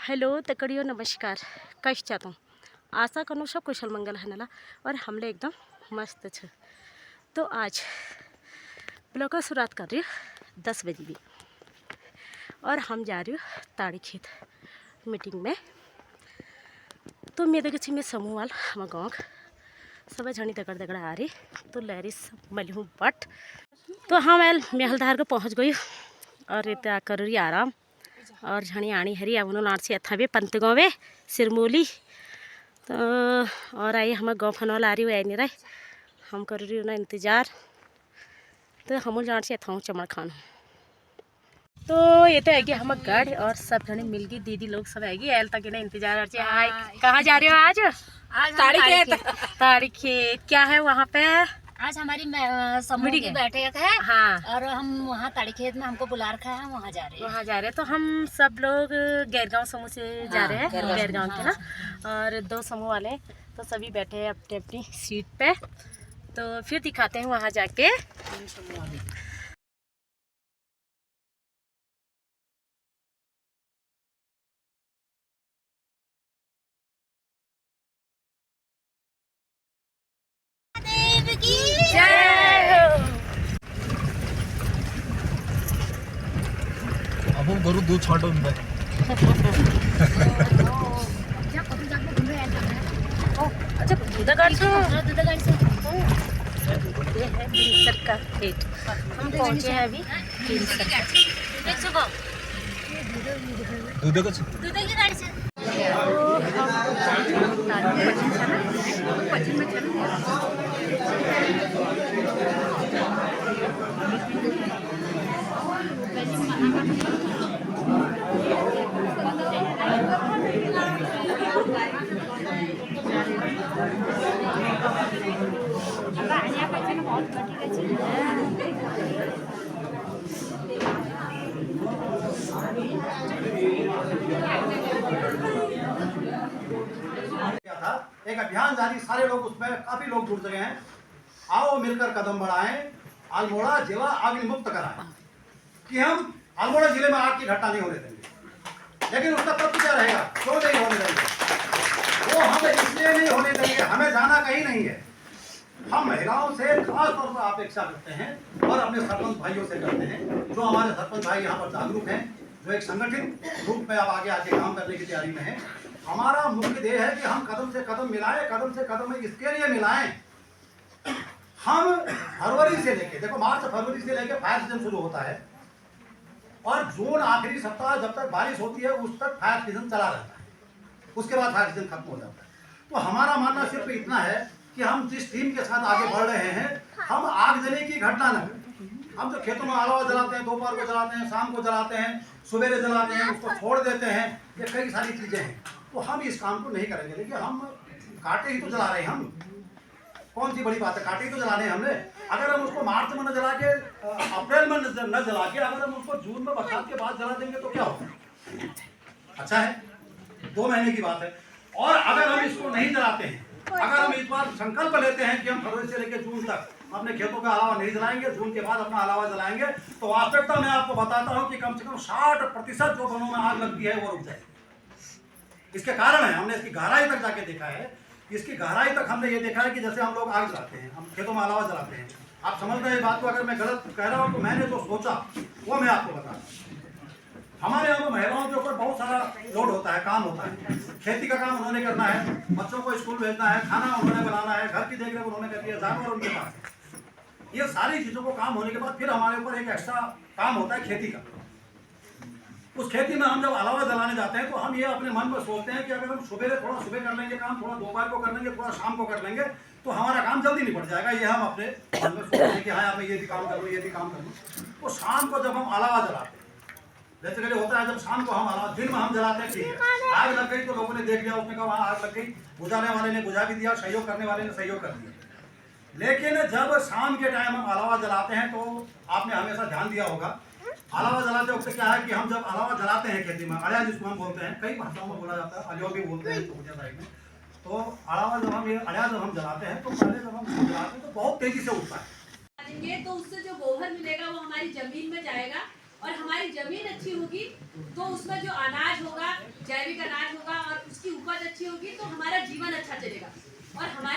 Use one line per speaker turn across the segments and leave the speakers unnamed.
Hello तकड़ियो नमस्कार। कश चाहता हूँ आशा करूँ सब कुशल मंगल है नाला और हमले एकदम मस्त छ। तो आज ब्लॉग का शुरुआत कर रही हूँ 10 बजे भी और हम जा रही हूँ ताड़ी खेत मीटिंग में। तो मैं देखी मैं समूह वाल हम गाँव सब झणी दगड़ दगड़ आ रही तो लहरी सब मली हूँ बट तो हम महलधार को पहुँच गई और इतना कर रही आराम और झणी आनी हरी अब उन्होंने लाड़ से अथावे पंत गाँव सिरमोली। तो और आई हम गाँव फनवाल आ रही हुई नहीं रहे हम कर रही हूँ ना इंतज़ार। तो हम लाड़ से अथाऊँ चमड़ खान। तो ये तो है हम गाड़ी और सब जने मिल गई दीदी लोग सब आएगी एल तक ना इंतजार। हाय कहाँ जा रहे हो आज? ताड़ी खेत क्या है वहाँ पे?
आज हमारी समूह की बैठक है।
हाँ
और हम वहाँ ताड़ी खेत में हमको बुला रखा है, वहाँ जा रहे हैं।
तो हम सब लोग गैरगांव समूह से जा रहे हैं गैरगांव के ना। और 2 समूह वाले तो सभी बैठे हैं अपनी अपनी सीट पे। तो फिर दिखाते हैं वहाँ जाके।
अब गरु दूध छाटो
अच्छा दूध गाड़ी से ये है बिनसर का खेत। हम पहुँचे हैं अभी बिनसर।
दूध का
की गाड़ी से
एक अभियान जारी, सारे लोग उसमें काफी लोग जुड़ चुके हैं। आओ मिलकर कदम बढ़ाएं, अल्मोड़ा जिला आग मुक्त कराएं। कि हम अल्मोड़ा जिले में आग की घटना नहीं होने देंगे, लेकिन उसका तथ्य क्या रहेगा? क्यों नहीं होने देंगे? वो हम इसलिए नहीं होने देंगे, हमें जाना कहीं नहीं है। हम महिलाओं से खास तौर पर अपेक्षा करते हैं और अपने सरपंच भाइयों से करते हैं, जो हमारे सरपंच भाई यहाँ पर जागरूक हैं, जो एक संगठित रूप में अब आगे आके काम करने की तैयारी में है। हमारा मुख्य ध्येय है कि हम कदम से कदम मिलाएं, कदम से कदम इसके लिए मिलाएं। हम फरवरी से लेके देखो मार्च फरवरी से लेके फायर सीजन शुरू होता है और जून आखिरी सप्ताह जब तक बारिश होती है उस तक फायर सीजन चला रहता है। उसके बाद फायर सीजन खत्म हो जाता है। तो हमारा मानना सिर्फ इतना है कि हम जिस टीम के साथ आगे बढ़ रहे हैं, हम आग जलने की घटना न। हम जो खेतों में अलावा जलाते हैं, दोपहर को जलाते हैं, शाम को जलाते हैं, सवेरे जलाते हैं, उसको छोड़ देते हैं, ये कई सारी चीजें हैं। तो हम इस काम को नहीं करेंगे। लेकिन हम कांटे ही तो जला रहे हैं। हम कौन सी बड़ी बात है, कांटे ही तो जलाने हैं हमने। अगर हम उसको मार्च में न जला के, अप्रैल में न जला के, अगर हम उसको जून में बरसात के बाद जला देंगे तो क्या होगा? अच्छा है, 2 महीने की बात है। और अगर हम इसको नहीं जलाते हैं, अगर हम इस बार संकल्प लेते हैं कि हम फरवरी से लेकर जून तक अपने खेतों का अलावा नहीं जलाएंगे, जून के बाद अपना अलावा जलाएंगे, तो वास्तविकता में आपको बताता हूं कि कम से कम 60% जो वनों में आग लगती है वो रुक जाएगी। इसके कारण है, हमने इसकी गहराई तक जाके देखा है। इसकी गहराई तक हमने ये देखा है कि जैसे हम लोग आग जलाते हैं, हम खेतों में अलावा जलाते हैं, आप समझ रहे हैं बात को? अगर मैं गलत कह रहा हूँ तो मैंने जो सोचा वो मैं आपको बता रहा हूँ। हमारे यहाँ महिलाओं के ऊपर बहुत सारा लोड होता है, काम होता है। खेती का काम उन्होंने करना है, बच्चों को स्कूल भेजना है, खाना उन्होंने बनाना है, घर की देखरेख उन्होंने करनी है, जानवर उनके पास है। ये सारी चीजों को काम होने के बाद फिर हमारे ऊपर एक एक्स्ट्रा काम होता है खेती का। उस खेती में हम जब अलावा जलाने जाते हैं तो हम ये अपने मन में सोचते हैं कि अगर हम थोड़ा सुबह कर लेंगे काम, थोड़ा दोपहर को कर लेंगे, थोड़ा शाम को कर लेंगे तो हमारा काम जल्दी निपट जाएगा। ये हम अपने मन में सोचते हैं कि हाँ मैं ये भी काम कर लूँ, ये भी काम कर लूँ। तो शाम को जब हम अलावा जलाते हैं, बेसिकली होता है जब शाम को हम अलावा, दिन में हम जलाते हैं, ठीक है, आग लग गई तो लोगों ने देख लिया, उसने कहा वहाँ आग लग गई, बुझाने वाले ने बुझा भी दिया, सहयोग करने वाले ने सहयोग कर दिया। लेकिन जब शाम के टाइम हम अलावा जलाते हैं तो आपने हमेशा ध्यान दिया होगा, अलावा जलाते वक्त क्या है कि हम जब अलावा जलाते हैं खेती में, अड़िया जिसको हम बोलते हैं, कई भाषाओं में बोला जाता है, अलियो भी बोलते हैं पूर्णिया साइड में। तो अलावा जब हम ये अड़िया जब हम जलाते हैं तो पहले जब हम जलाते हैं तो बहुत तेजी से उठता है।
तो उससे जो गोबर मिलेगा वो हमारी जमीन में जाएगा और हमारी जमीन अच्छी होगी तो उसमें जो अनाज होगा, जैविक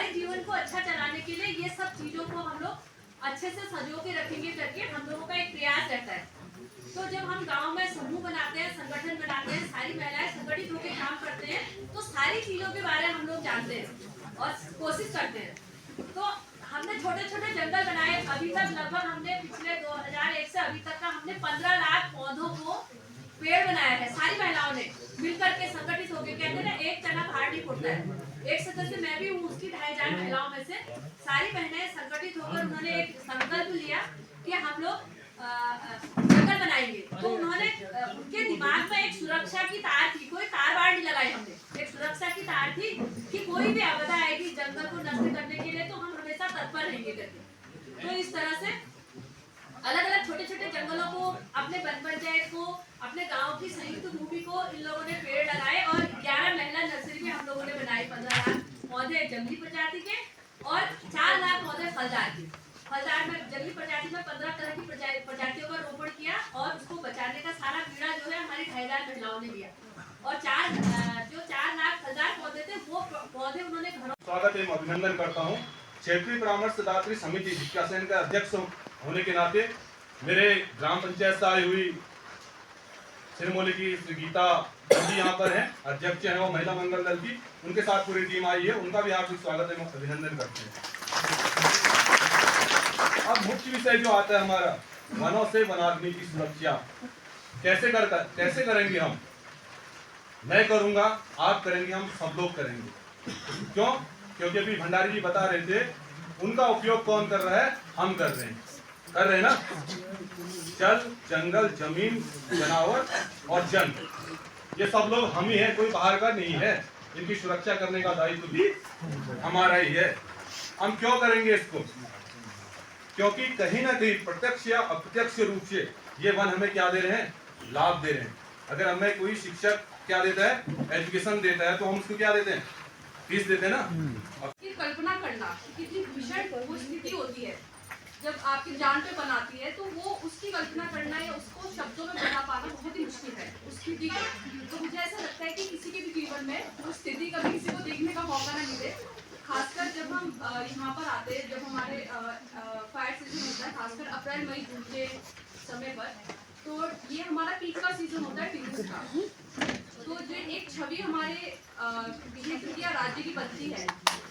हमारे जीवन को अच्छा चलाने के लिए ये सब चीजों को हम लोग अच्छे से संजो के रखेंगे करके हम लोगों का एक प्रयास रहता है। तो जब हम गांव में समूह बनाते हैं, संगठन बनाते हैं, सारी महिलाएं संगठित होकर काम करते हैं, तो सारी चीजों के बारे में हम लोग जानते हैं और कोशिश करते हैं। तो हमने छोटे छोटे जंगल बनाए। अभी तक लगभग हमने पिछले 2001 से अभी तक का हमने 15 लाख पौधों को पेड़ बनाया है। सारी महिलाओं ने मिलकर के संगठित होकर, कहते हैं ना एक तना पहाड़ नहीं फूटता है। एक सदस्य मैं भी हूँ उसकी 2,500 महिलाओं में से। सारी बहनें संगठित होकर उन्होंने एक संकल्प लिया कि हम लोग जंगल बनाएंगे। तो उन्होंने उनके दिमाग में एक सुरक्षा की तार थी, कोई तार बाड़ नहीं लगाई हमने, एक सुरक्षा की तार थी कि कोई भी आपदा आएगी जंगल को नष्ट करने के लिए तो हम हमेशा तत्पर रहेंगे करके। तो इस तरह से अलग अलग छोटे छोटे जंगलों को, अपने वन पंचायत को, अपने गांव की संयुक्त भूमि को इन लोगों ने पेड़ लगाए और 11 महिला नर्सरी भी हम लोगों ने बनाई। 15 लाख पौधे जंगली प्रजाति के और 4 लाख पौधे फलदार के। फलदार में जंगली प्रजाति में 15 तरह की प्रजातियों का रोपण किया और उसको बचाने का सारा बीड़ा जो है हमारी 2,500 महिलाओं ने लिया। और 4 लाख फलदार पौधे थे वो पौधे उन्होंने घरों।
स्वागत एवं अभिनंदन करता हूँ क्षेत्रीय परामर्शदात्री समिति जिसका सेन का अध्यक्ष होने के नाते मेरे ग्राम पंचायत से आई हुई सिरमौली की श्री गीता जी यहाँ पर हैं, अध्यक्ष हैं वो महिला मंगल दल की, उनके साथ पूरी टीम आई है, उनका भी हार्दिक स्वागत एवं अभिनंदन करते हैं। अब मुख्य विषय जो आता है हमारा वनों से वनाग्नि की सुरक्षा कैसे करेंगे हम? मैं करूंगा, आप करेंगे, हम सब लोग करेंगे। क्यों? क्योंकि अभी भंडारी जी बता रहे थे उनका उपयोग कौन कर रहा है? हम कर रहे हैं ना। जल, जंगल, जमीन, जानवर और जन, ये सब लोग हम ही हैं, कोई बाहर का नहीं है। इनकी सुरक्षा करने का दायित्व भी हमारा ही है। हम क्यों करेंगे इसको? क्योंकि कहीं ना कहीं प्रत्यक्ष या अप्रत्यक्ष रूप से ये वन हमें क्या दे रहे हैं? लाभ दे रहे हैं। अगर हमें कोई शिक्षक क्या देता है? एजुकेशन देता है, तो हम उसको क्या देते हैं? फीस देते हैं ना।
की कल्पना करना कितनी भीषण वो स्थिति होती है जब आपकी जान पे बनाती है, तो वो उसकी कल्पना करना या उसको शब्दों में बना पाना बहुत ही मुश्किल है उस स्थिति को। तो मुझे ऐसा लगता है कि किसी के भी जीवन में वो स्थिति कभी किसी को देखने का मौका ना मिले। खासकर जब हम यहाँ पर आते हैं, जब हमारे फायर सीजन होता है, खासकर अप्रैल मई जून के समय पर, तो ये हमारा पीक का सीजन होता है टूरिस्ट का। तो जो एक छवि हमारे क्षेत्र की या राज्य की बनती है,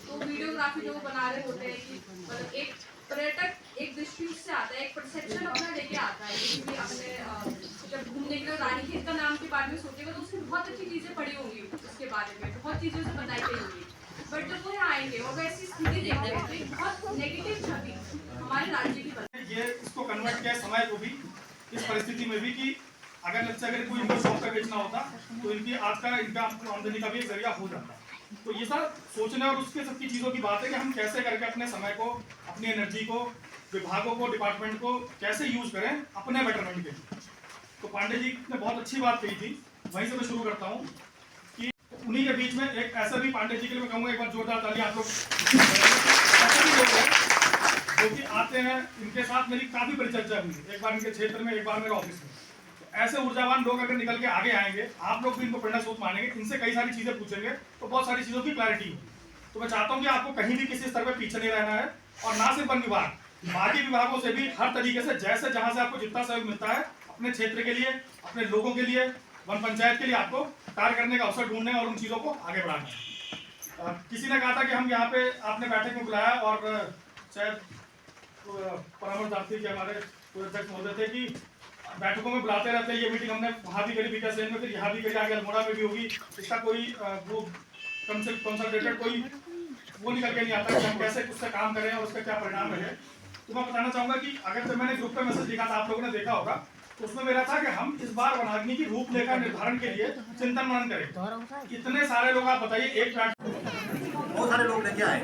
तो वीडियोग्राफी जो बना रहे होते हैं कि मतलब एक पर्यटक एक दृष्टि उससे आता है, एक परसेप्शन अपना लेके आता है। जैसे कि अपने जब घूमने के लिए रानीखेत का नाम के बारे में सोचेगा तो उसमें बहुत अच्छी चीजें पड़ी होंगी, उसके बारे में बहुत चीजें उसे बताई गई होंगी। बट जब वो यहाँ आएंगे और वैसी स्थिति देखते हैं तो एक बहुत नेगेटिव छवि हमारे राज्य की बनती है।
ये इसको कन्वर्ट किया समय को भी, इस परिस्थिति में भी, कि अगर कोई इनको शॉप का बेचना होता तो इनकी आज का इनका आमदनी का भी एक जरिया हो जाता। तो ये सब सोचने और उसके सबकी चीज़ों की बात है कि हम कैसे करके अपने समय को, अपनी एनर्जी को, विभागों को, डिपार्टमेंट को कैसे यूज करें अपने बेटरमेंट के लिए। तो पांडे जी ने बहुत अच्छी बात कही थी, वहीं से मैं शुरू करता हूँ कि उन्हीं के बीच में एक ऐसा भी पांडे जी के लिए मैं कहूँगा एक बार जोरदार ताली आप लोग। ऐसे भी लोग हैं जो कि आते हैं, इनके साथ मेरी काफ़ी परिचर्चा हुई, एक बार इनके क्षेत्र में, एक बार मेरे ऑफिस में। ऐसे ऊर्जावान लोग अगर निकल के आगे आएंगे, आप लोग भी इनको प्रेरणा स्रोत मानेंगे, इनसे कई सारी चीजें पूछेंगे तो बहुत सारी चीजों की क्लैरिटी होगी। तो मैं चाहता हूं कि आपको कहीं भी किसी स्तर पे पीछे नहीं रहना है, और ना सिर्फ वन विभाग, बाकी विभागों से भी हर तरीके से जैसे जहां से आपको जितना सहयोग मिलता है अपने क्षेत्र के लिए, अपने लोगों के लिए, वन पंचायत के लिए आपको कार्य करने का अवसर ढूंढने और उन चीजों को आगे बढ़ाना। किसी ने कहा था कि हम यहाँ पे आपने बैठक में बुलाया, और शायद परामर्शदात्री के हमारे अध्यक्ष महोदय थे कि बैठकों में बुलाते रहते हैं। ये मीटिंग हमने वहाँ भी करी बीकासेन में, फिर यहाँ भी करी, आगे अल्मोड़ा में भी होगी। इसका कोई ग्रुप कंसल्टेटेड कोई वो निकल के नहीं आता कि हम कैसे उससे काम करें और उसका क्या परिणाम रहे। तो मैं बताना चाहूँगा कि अगर जब मैंने ग्रुप पे मैसेज लिखा था, आप लोगों ने देखा होगा, तो उसमें मेरा था कि हम इस बार वनाग्नि की रूपरेखा निर्धारण के लिए चिंतन मनन करें। इतने सारे लोग, आप बताइए, एक
बहुत सारे लोग लेके आए,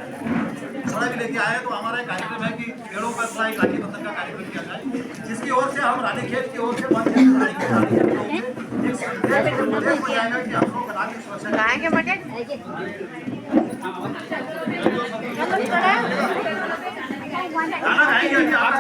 थोड़ा भी लेके आए। तो हमारा एक कार्यक्रम है कि पेड़ों पर थोड़ा एक राखी बंधन का कार्यक्रम किया जाए, जिसकी ओर से हम रानीखेत की ओर से वन संदेश हो जाएगा कि हम लोग वनाग्नि सुरक्षा गाना गाएंगे। आप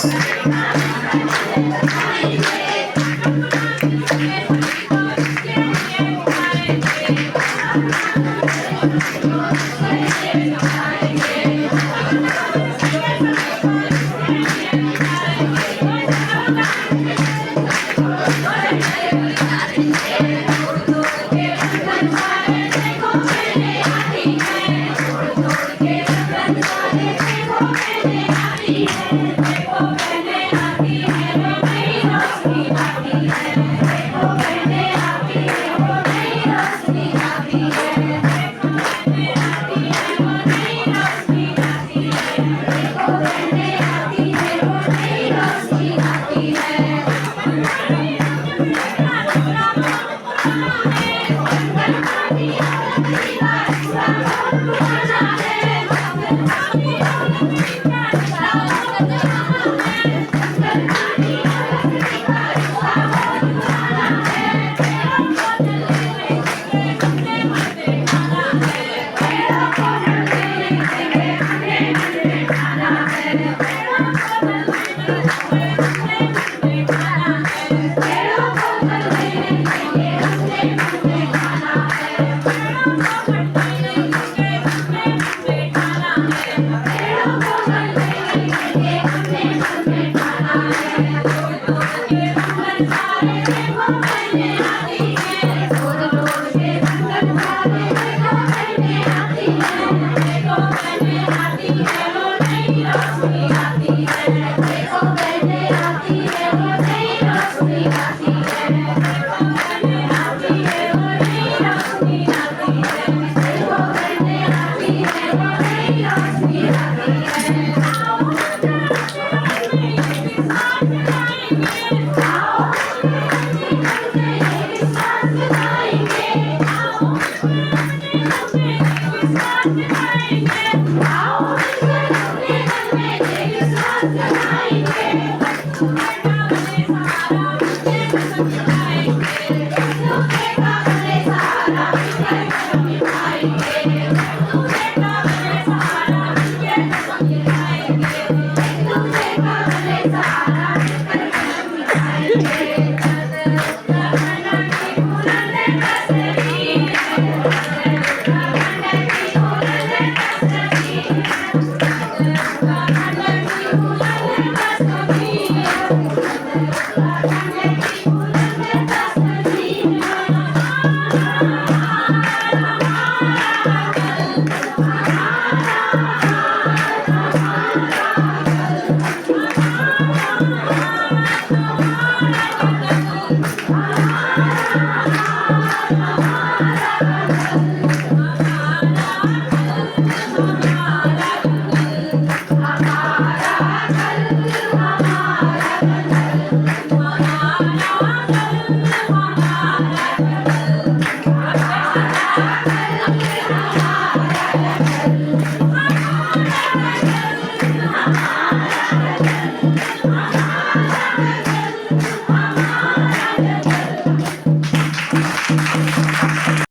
Thank you.